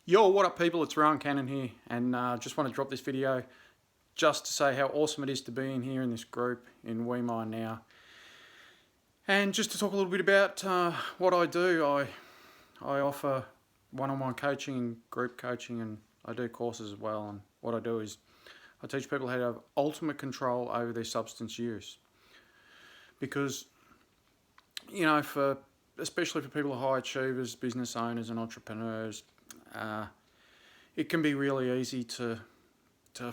Yo, what up people, it's Rohan Canon here, and just want to drop this video just to say how awesome it is to be in here in this group in WeMind now. And just to talk a little bit about what I do. I offer one-on-one coaching, group coaching, and I do courses as well. And what I do is I teach people how to have ultimate control over their substance use. Because, you know, especially for people who are high achievers, business owners and entrepreneurs, it can be really easy to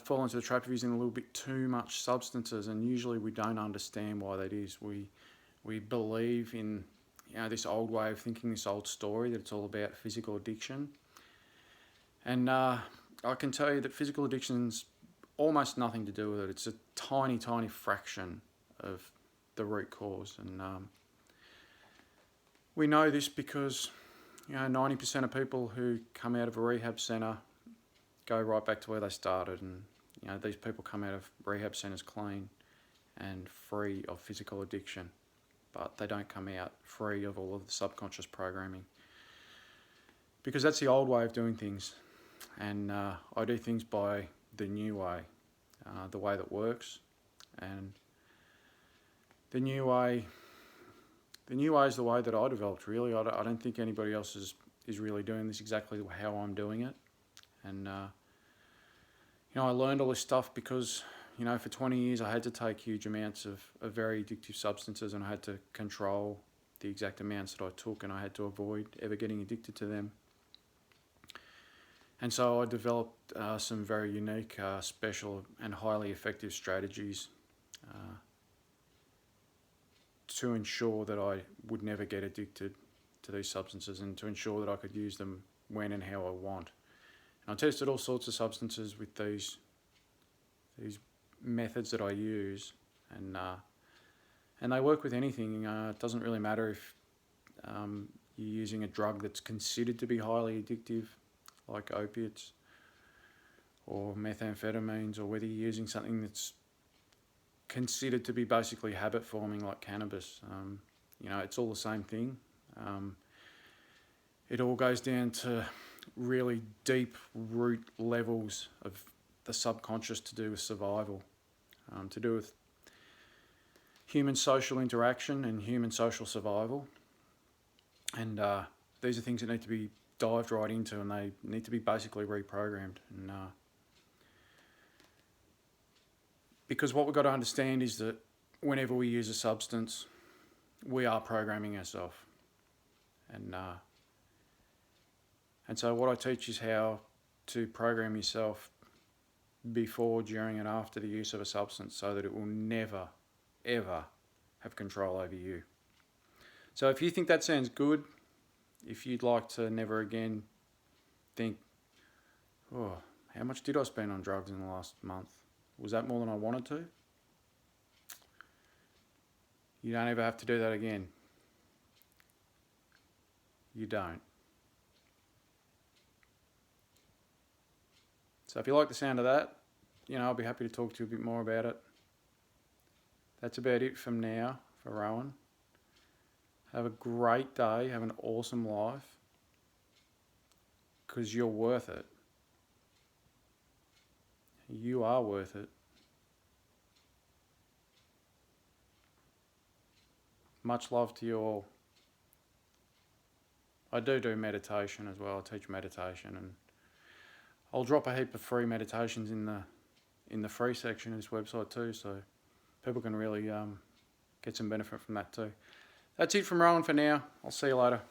fall into the trap of using a little bit too much substances, and usually we don't understand why that is. We believe in, you know, this old way of thinking, this old story that it's all about physical addiction. And I can tell you that physical addiction's almost nothing to do with it. It's a tiny, tiny fraction of the root cause. And we know this because, you know, 90% of people who come out of a rehab centre go right back to where they started. And, you know, these people come out of rehab centres clean and free of physical addiction, but they don't come out free of all of the subconscious programming, because that's the old way of doing things. And I do things by the new way, the way that works. And the new way is the way that I developed, really. I don't think anybody else is really doing this exactly how I'm doing it. And, you know, I learned all this stuff because, you know, for 20 years I had to take huge amounts of very addictive substances, and I had to control the exact amounts that I took, and I had to avoid ever getting addicted to them. And so I developed some very unique, special and highly effective strategies to ensure that I would never get addicted to these substances, and to ensure that I could use them when and how I want. And I tested all sorts of substances with these methods that I use, and they work with anything. It doesn't really matter if you're using a drug that's considered to be highly addictive, like opiates or methamphetamines, or whether you're using something that's considered to be basically habit forming, like cannabis. You know, it's all the same thing. It all goes down to really deep root levels of the subconscious, to do with survival, to do with human social interaction and human social survival. And these are things that need to be dived right into, and they need to be basically reprogrammed. And because what we've got to understand is that whenever we use a substance, we are programming ourselves. And so what I teach is how to program yourself before, during and after the use of a substance, so that it will never, ever have control over you. So if you think that sounds good, if you'd like to never again think, oh, how much did I spend on drugs in the last month? Was that more than I wanted to? You don't ever have to do that again. You don't. So if you like the sound of that, you know, I'll be happy to talk to you a bit more about it. That's about it from now for Rohan. Have a great day, have an awesome life, because you're worth it. You are worth it. Much love to you all. I do meditation as well. I teach meditation, and I'll drop a heap of free meditations in the free section of this website too, so people can really get some benefit from that too. That's it from Rohan for now. I'll see you later.